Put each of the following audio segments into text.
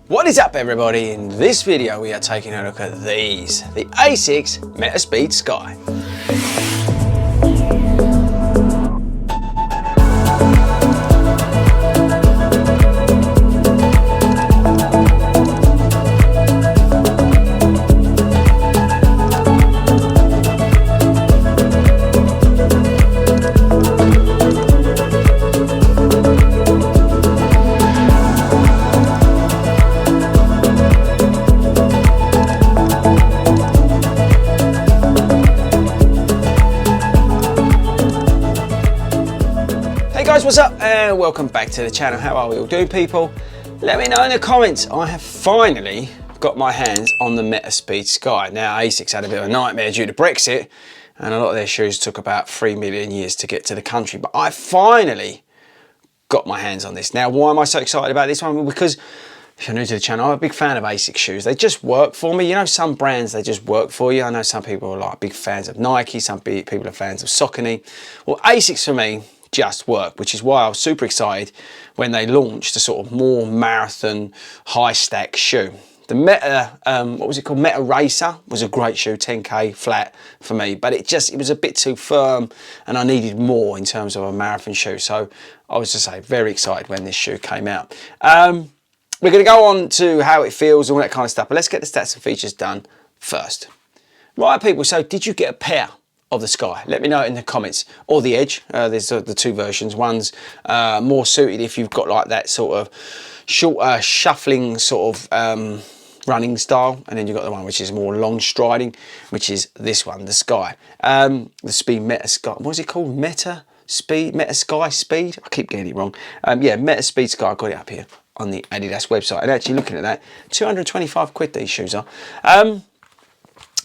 What is up everybody? In this video we are taking a look at these, the Asics Metaspeed Sky. Hey guys, what's up and welcome back to the channel. How are we all doing, people? Let me know in the comments. I have finally got my hands on the Metaspeed Sky. Now Asics had a bit of a nightmare due to Brexit and a lot of their shoes took about 3 million years to get to the country, but I finally got my hands on this. Now why am I so excited about this one? Well, because if you're new to the channel, I'm a big fan of Asics shoes. They just work for me. You know, some brands, they just work for you. I know some people are like big fans of Nike, some people are fans of Saucony. Well, Asics for me just work, which is why I was super excited when they launched a sort of more marathon high stack shoe. The Meta, what was it called? Meta Racer was a great shoe, 10K flat for me, but it was a bit too firm and I needed more in terms of a marathon shoe. So I was just very excited when this shoe came out. We're going to go on to how it feels, all that kind of stuff, but let's get the stats and features done first. Right people, so did you get a pair of the Sky? Let me know in the comments, or the Edge. There's the two versions. One's more suited if you've got like that sort of shorter shuffling sort of running style, and then you've got the one which is more long striding, which is this one, the Sky. The Speed Meta Sky, what is it called? Meta Sky Speed? I keep getting it wrong. Yeah, Metaspeed Sky, I got it up here on the Adidas website, and actually looking at that, 225 quid these shoes are.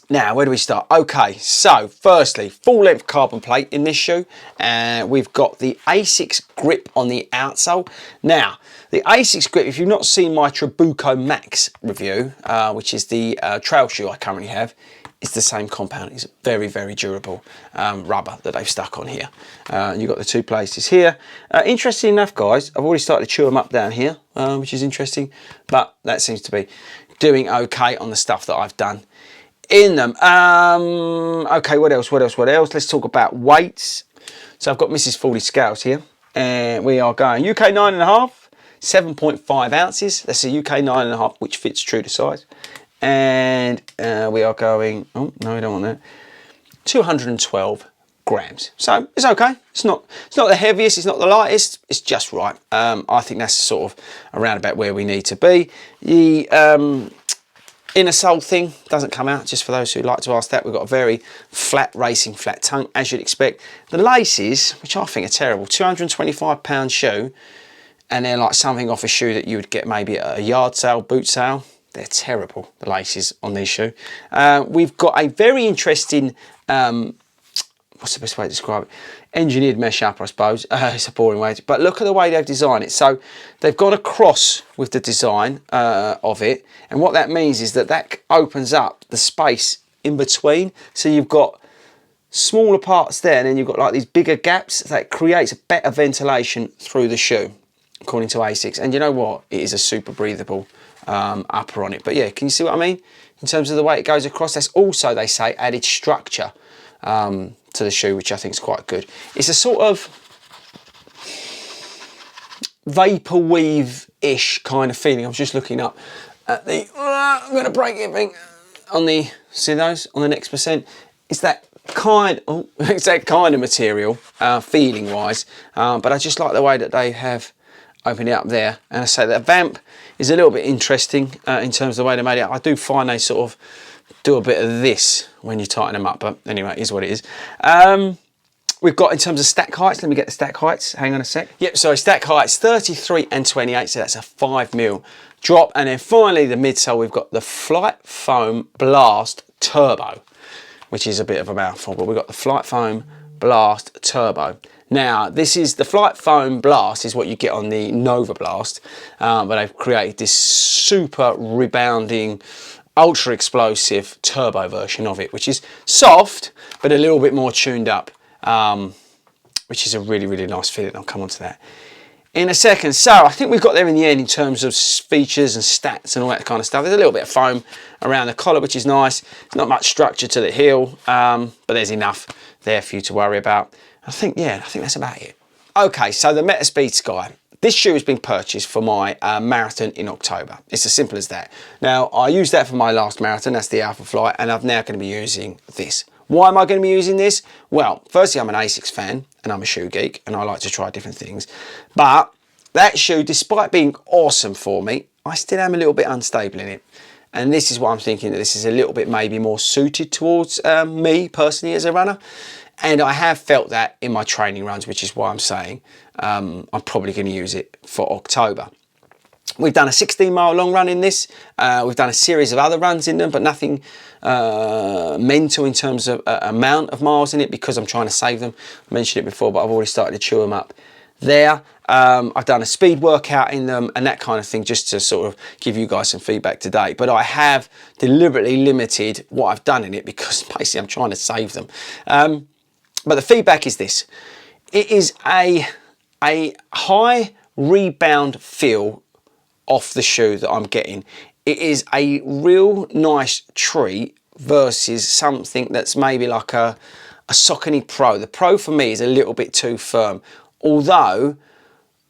Now, where do we start? Okay, so firstly, full length carbon plate in this shoe, and we've got the Asics grip on the outsole. Now, the Asics grip, if you've not seen my Trabuco Max review, which is the trail shoe I currently have, it's the same compound. It's very, very durable rubber that they've stuck on here. You've got the two places here. Interesting enough, guys, I've already started to chew them up down here, which is interesting, but that seems to be doing okay on the stuff that I've done in them. Okay, what else? Let's talk about weights. So I've got Mrs. FORDY scales here, and we are going UK 9.5, 7.5 ounces. That's a UK 9.5, which fits true to size. And we are going, oh no, we don't want that, 212 grams. So it's okay. It's not the heaviest, it's not the lightest, it's just right. I think that's sort of around about where we need to be. The inner sole thing doesn't come out, just for those who like to ask that. We've got a very flat racing flat tongue, as you'd expect. The laces, which I think are terrible, £225 shoe, and they're like something off a shoe that you would get maybe at a yard sale, boot sale. They're terrible, the laces on these shoe. We've got a very interesting, what's the best way to describe it? Engineered mesh up, I suppose. It's a boring way, but look at the way they've designed it. So they've gone across with the design of it, and what that means is that opens up the space in between. So you've got smaller parts there, and then you've got like these bigger gaps that creates better ventilation through the shoe, according to Asics. And you know what? It is a super breathable upper on it. But yeah, can you see what I mean? In terms of the way it goes across, that's also, they say, added structure to the shoe, which I think is quite good. It's a sort of vaporwave-ish kind of feeling. I was just looking up at the, I'm going to break it thing, on the, see those, on the next percent. It's that kind, it's that kind of material, feeling-wise, but I just like the way that they have opened it up there. And I say that vamp is a little bit interesting in terms of the way they made it. I do find they sort of do a bit of this when you tighten them up, but anyway, it is what it is. We've got, in terms of stack heights, let me get the stack heights, hang on a sec. Yep, so stack heights 33 and 28, so that's a 5mm drop. And then finally the midsole, we've got the Flight Foam Blast Turbo, which is a bit of a mouthful, but we've got the Flight Foam Blast Turbo. Now, this is the Flight Foam Blast is what you get on the Nova Blast, but they've created this super rebounding, ultra explosive turbo version of it, which is soft, but a little bit more tuned up, which is a really, really nice feeling. I'll come on to that in a second. So I think we've got there in the end in terms of features and stats and all that kind of stuff. There's a little bit of foam around the collar, which is nice. There's not much structure to the heel, but there's enough there for you to worry about. I think that's about it. Okay, so the Metaspeed Sky. This shoe has been purchased for my marathon in October. It's as simple as that. Now, I used that for my last marathon, that's the Alphafly, and I'm now going to be using this. Why am I going to be using this? Well, firstly, I'm an Asics fan, and I'm a shoe geek, and I like to try different things. But that shoe, despite being awesome for me, I still am a little bit unstable in it. And this is why I'm thinking that this is a little bit maybe more suited towards me personally as a runner. And I have felt that in my training runs, which is why I'm saying I'm probably going to use it for October. We've done a 16-mile long run in this. We've done a series of other runs in them, but nothing mental in terms of amount of miles in it because I'm trying to save them. I mentioned it before, but I've already started to chew them up there. I've done a speed workout in them and that kind of thing just to sort of give you guys some feedback today. But I have deliberately limited what I've done in it because basically I'm trying to save them. But the feedback is this. It is a high rebound feel off the shoe that I'm getting. It is a real nice treat versus something that's maybe like a Saucony Pro. The Pro for me is a little bit too firm. Although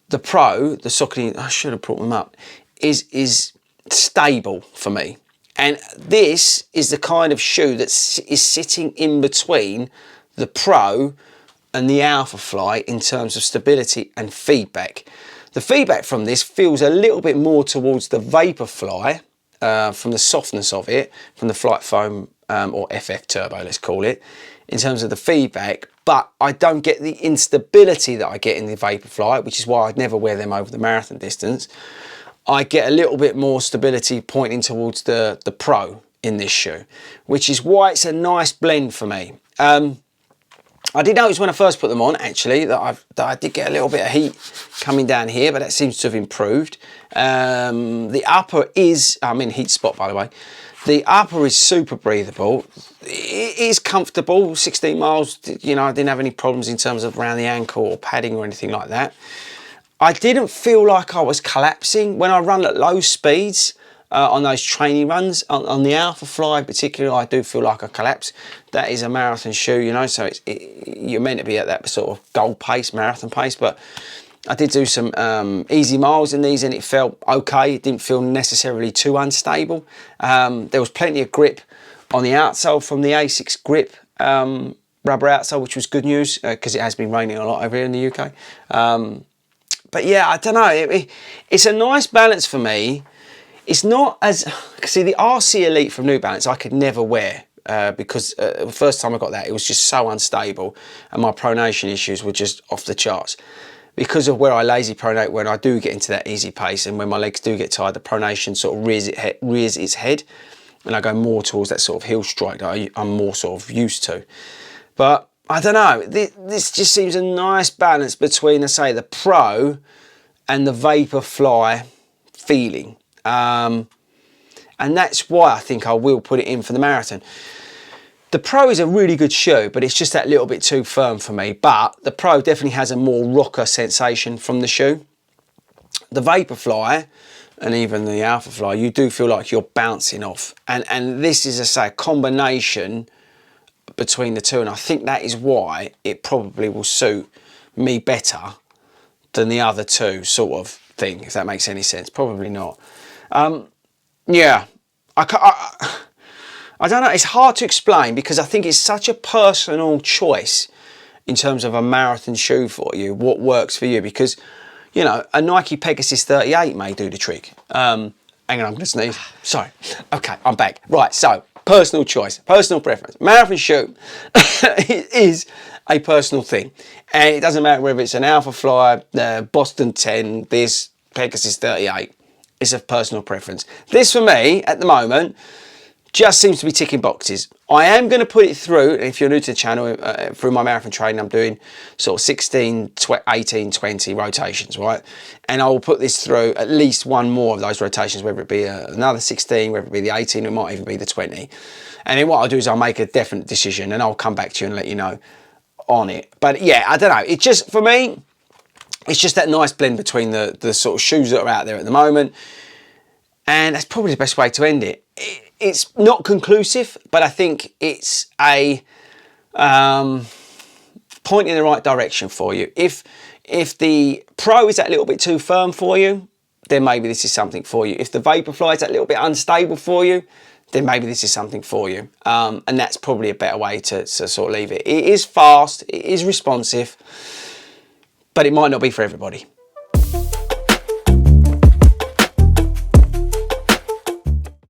the Pro, the Saucony, I should have brought them up, is stable for me. And this is the kind of shoe that is sitting in between the Pro and the Alphafly in terms of stability and feedback. The feedback from this feels a little bit more towards the Vaporfly from the softness of it, from the Flight Foam or FF Turbo, let's call it, in terms of the feedback, but I don't get the instability that I get in the Vaporfly, which is why I'd never wear them over the marathon distance. I get a little bit more stability pointing towards the Pro in this shoe, which is why it's a nice blend for me. I did notice when I first put them on, actually, that I did get a little bit of heat coming down here, but that seems to have improved. The upper is, I'm in heat spot, by the way. The upper is super breathable. It is comfortable, 16 miles, you know, I didn't have any problems in terms of around the ankle or padding or anything like that. I didn't feel like I was collapsing. When I run at low speeds, on those training runs, on the Alphafly in particular, I do feel like I collapse. That is a marathon shoe, you know, so you're meant to be at that sort of goal pace, marathon pace, but I did do some easy miles in these and it felt okay. It didn't feel necessarily too unstable. There was plenty of grip on the outsole from the Asics grip rubber outsole, which was good news because it has been raining a lot over here in the UK. But yeah, I don't know, it's a nice balance for me. It's not as, see the RC Elite from New Balance I could never wear because the first time I got that it was just so unstable and my pronation issues were just off the charts. Because of where I lazy pronate when I do get into that easy pace and when my legs do get tired, the pronation sort of rears its head and I go more towards that sort of heel strike that I'm more sort of used to. But I don't know, this just seems a nice balance between, I say, the Pro and the Vaporfly feeling. And that's why I think I will put it in for the marathon. The Pro is a really good shoe, but it's just that little bit too firm for me. But the Pro definitely has a more rocker sensation from the shoe. The Vaporfly and even the Alphafly, you do feel like you're bouncing off. And this is, as I say, a combination between the two. And I think that is why it probably will suit me better than the other two sort of thing, if that makes any sense. Probably not. Yeah, I don't know, it's hard to explain because I think it's such a personal choice in terms of a marathon shoe for you, what works for you, because, you know, a Nike Pegasus 38 may do the trick. Hang on, I'm going to sneeze. Sorry. Okay, I'm back. Right, so, personal choice, personal preference. Marathon shoe is a personal thing. And it doesn't matter whether it's an Alphafly, Boston 10, this Pegasus 38. It's a personal preference. This for me, at the moment, just seems to be ticking boxes. I am going to put it through, and if you're new to the channel, through my marathon training, I'm doing sort of 16, 18, 20 rotations, right? And I will put this through at least one more of those rotations, whether it be another 16, whether it be the 18, it might even be the 20. And then what I'll do is I'll make a definite decision and I'll come back to you and let you know on it. But yeah, I don't know. It just, for me, it's just that nice blend between the sort of shoes that are out there at the moment. And that's probably the best way to end it. It's not conclusive, but I think it's a point in the right direction for you. If the Pro is that little bit too firm for you, then maybe this is something for you. If the Vaporfly is that little bit unstable for you, then maybe this is something for you. And that's probably a better way to sort of leave it. It is fast, it is responsive, but it might not be for everybody.